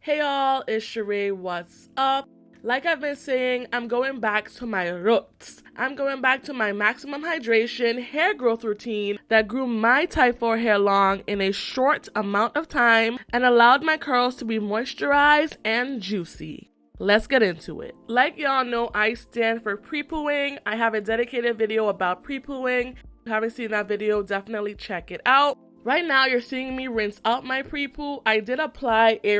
Hey y'all, it's SheRea, what's up? Like I've been saying, I'm going back to my roots. I'm going back to my maximum hydration hair growth routine that grew my type 4 hair long in a short amount of time and allowed my curls to be moisturized and juicy. Let's get into it. Like y'all know, I stand for PREPOOing. I have a dedicated video about PREPOOing. If you haven't seen that video, definitely check it out. Right now, you're seeing me rinse out my PREPOO. I did apply a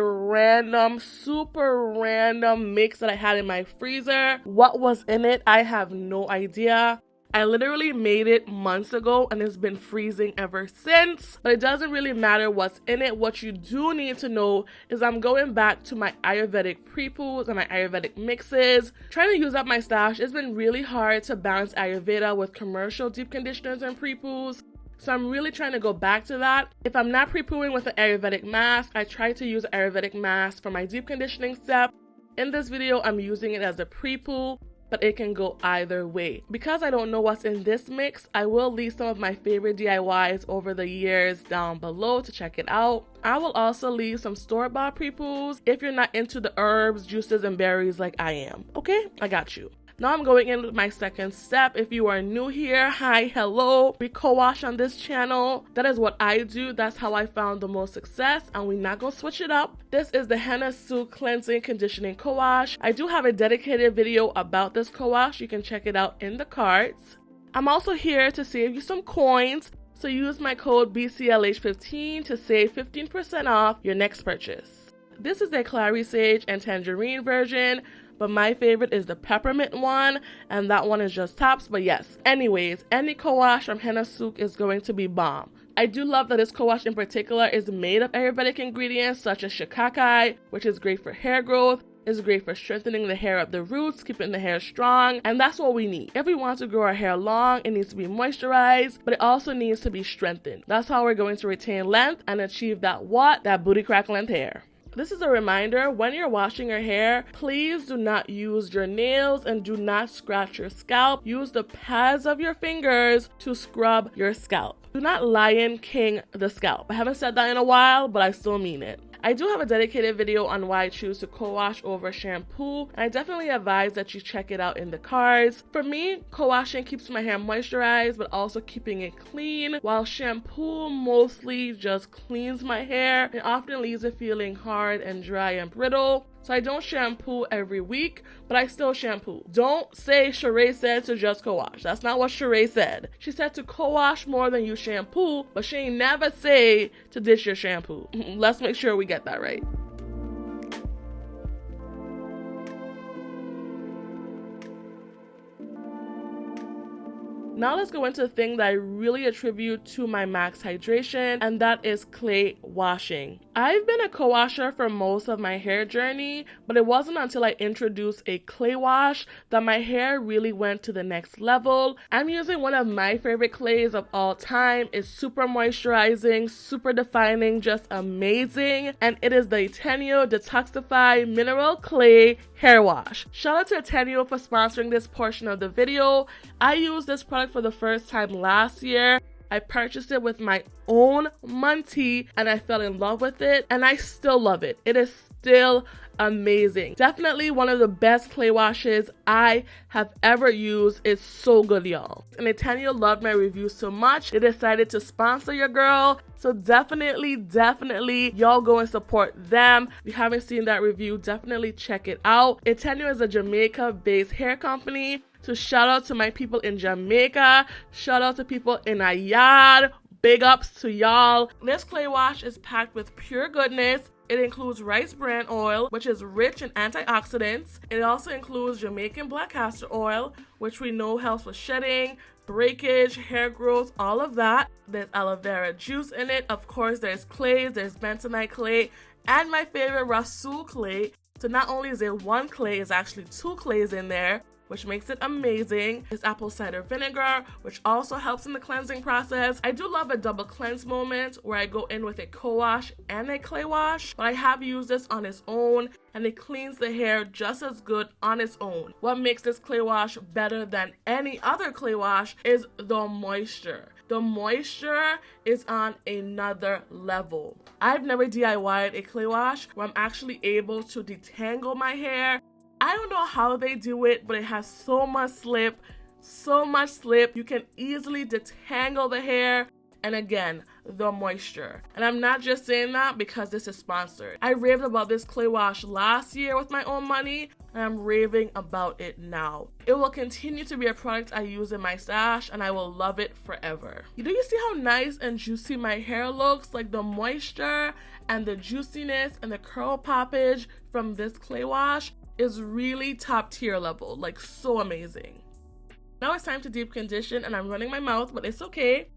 super random mix that I had in my freezer. What was in it, I have no idea. I literally made it months ago and it's been freezing ever since. But it doesn't really matter what's in it. What you do need to know is I'm going back to my Ayurvedic PREPOOs and my Ayurvedic mixes. Trying to use up my stash, it's been really hard to balance Ayurveda with commercial deep conditioners and PREPOOs. So I'm really trying to go back to that. If I'm not PREPOOing with an Ayurvedic mask, I try to use an Ayurvedic mask for my deep conditioning step. In this video, I'm using it as a PREPOO, but it can go either way. Because I don't know what's in this mix, I will leave some of my favorite DIYs over the years down below to check it out. I will also leave some store-bought PREPOOs if you're not into the herbs, juices, and berries like I am. Okay, I got you. Now I'm going in with my second step. If you are new here, hi, hello. We co-wash on this channel. That is what I do. That's how I found the most success, and we're not gonna switch it up. This is the Henna Sue Cleansing Conditioning Co-wash. I do have a dedicated video about this co-wash. You can check it out in the cards. I'm also here to save you some coins, so use my code BCLH15 to save 15% off your next purchase. This is a clary sage and tangerine version, but my favorite is the peppermint one, and that one is just tops. But yes, anyways, any co-wash from Henna Sue is going to be bomb. I do love that this co-wash in particular is made of Ayurvedic ingredients such as shikakai, which is great for hair growth, is great for strengthening the hair at the roots, keeping the hair strong, and that's what we need. If we want to grow our hair long, it needs to be moisturized, but it also needs to be strengthened. That's how we're going to retain length and achieve that booty crack length hair. This is a reminder, when you're washing your hair, please do not use your nails and do not scratch your scalp. Use the pads of your fingers to scrub your scalp. Do not Lion King the scalp. I haven't said that in a while, but I still mean it. I do have a dedicated video on why I choose to co-wash over shampoo, and I definitely advise that you check it out in the cards. For me, co-washing keeps my hair moisturized, but also keeping it clean, while shampoo mostly just cleans my hair and often leaves it feeling hard and dry and brittle. So I don't shampoo every week, but I still shampoo. Don't say SheRea said to just co-wash. That's not what SheRea said. She said to co-wash more than you shampoo, but she ain't never say to ditch your shampoo. Let's make sure we get that right. Now let's go into the thing that I really attribute to my max hydration, and that is clay washing. I've been a co-washer for most of my hair journey, but it wasn't until I introduced a clay wash that my hair really went to the next level. I'm using one of my favorite clays of all time. It's super moisturizing, super defining, just amazing, and it is the Ateneo Detoxify Mineral Clay Hair Wash. Shout out to Ateneo for sponsoring this portion of the video. I used this product for the first time last year. I purchased it with my own money and I fell in love with it, and I still love it. It is still amazing. Definitely one of the best clay washes I have ever used. It's so good, y'all. And Ateneo loved my review so much, they decided to sponsor your girl. So definitely, y'all go and support them. If you haven't seen that review, definitely check it out. Ateneo is a Jamaica-based hair company. So shout out to my people in Jamaica. Shout out to people in Ayad. Big ups to y'all. This clay wash is packed with pure goodness. It includes rice bran oil, which is rich in antioxidants. It also includes Jamaican black castor oil, which we know helps with shedding, breakage, hair growth, all of that. There's aloe vera juice in it. Of course, there's clays, there's bentonite clay, and my favorite Rasul clay. So not only is there one clay, it's actually two clays in there, which makes it amazing. It's apple cider vinegar, which also helps in the cleansing process. I do love a double cleanse moment where I go in with a co-wash and a clay wash, but I have used this on its own and it cleans the hair just as good on its own. What makes this clay wash better than any other clay wash is the moisture. The moisture is on another level. I've never DIY'd a clay wash where I'm actually able to detangle my hair. I don't know how they do it, but it has so much slip, you can easily detangle the hair. And again, the moisture. And I'm not just saying that because this is sponsored. I raved about this clay wash last year with my own money, and I'm raving about it now. It will continue to be a product I use in my stash, and I will love it forever. Do you see how nice and juicy my hair looks? Like the moisture and the juiciness and the curl poppage from this clay wash is really top tier level, like so amazing. Now it's time to deep condition, and I'm running my mouth, but it's okay.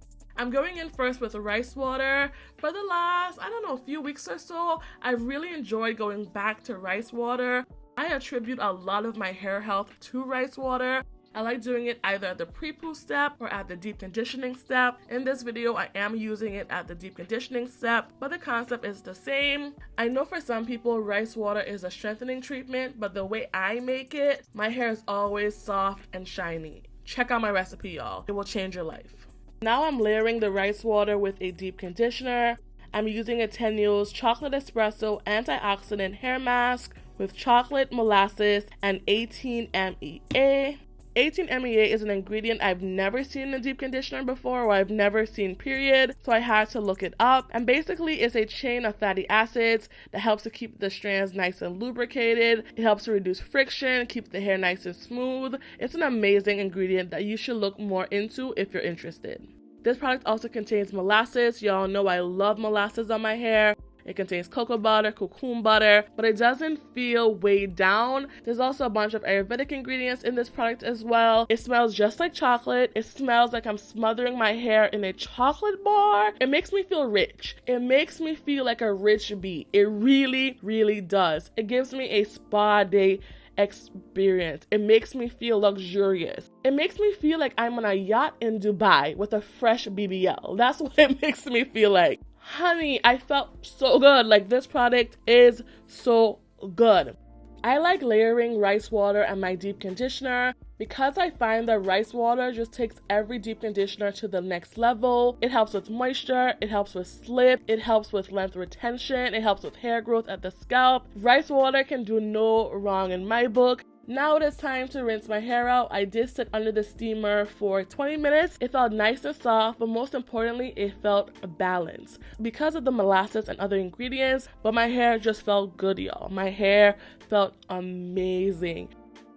I'm going in first with rice water. For the last, few weeks or so, I've really enjoyed going back to rice water. I attribute a lot of my hair health to rice water. I like doing it either at the PREPOO step or at the deep conditioning step. In this video, I am using it at the deep conditioning step, but the concept is the same. I know for some people, rice water is a strengthening treatment, but the way I make it, my hair is always soft and shiny. Check out my recipe, y'all. It will change your life. Now I'm layering the rice water with a deep conditioner. I'm using a Tenuous Chocolate Espresso Antioxidant Hair Mask with chocolate, molasses, and 18-MEA. 18-MEA is an ingredient I've never seen in a deep conditioner before, or I've never seen period, so I had to look it up. And basically it's a chain of fatty acids that helps to keep the strands nice and lubricated. It helps to reduce friction, keep the hair nice and smooth. It's an amazing ingredient that you should look more into if you're interested. This product also contains molasses. Y'all know I love molasses on my hair. It contains cocoa butter, cocoon butter, but it doesn't feel weighed down. There's also a bunch of Ayurvedic ingredients in this product as well. It smells just like chocolate. It smells like I'm smothering my hair in a chocolate bar. It makes me feel rich. It makes me feel like a rich bee. It really, really does. It gives me a spa day experience. It makes me feel luxurious. It makes me feel like I'm on a yacht in Dubai with a fresh BBL. That's what it makes me feel like. Honey, I felt so good. Like, this product is so good. I like layering rice water and my deep conditioner because I find that rice water just takes every deep conditioner to the next level. It helps with moisture, it helps with slip, it helps with length retention, it helps with hair growth at the scalp. Rice water can do no wrong in my book. Now it is time to rinse my hair out. I did sit under the steamer for 20 minutes. It felt nice and soft, but most importantly, it felt balanced because of the molasses and other ingredients, but my hair just felt good, y'all. My hair felt amazing.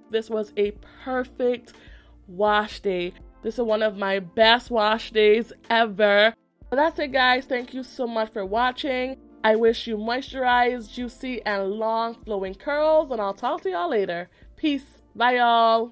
This was a perfect wash day. This is one of my best wash days ever. But that's it, guys. Thank you so much for watching. I wish you moisturized, juicy, and long flowing curls, and I'll talk to y'all later. Peace. Bye, y'all.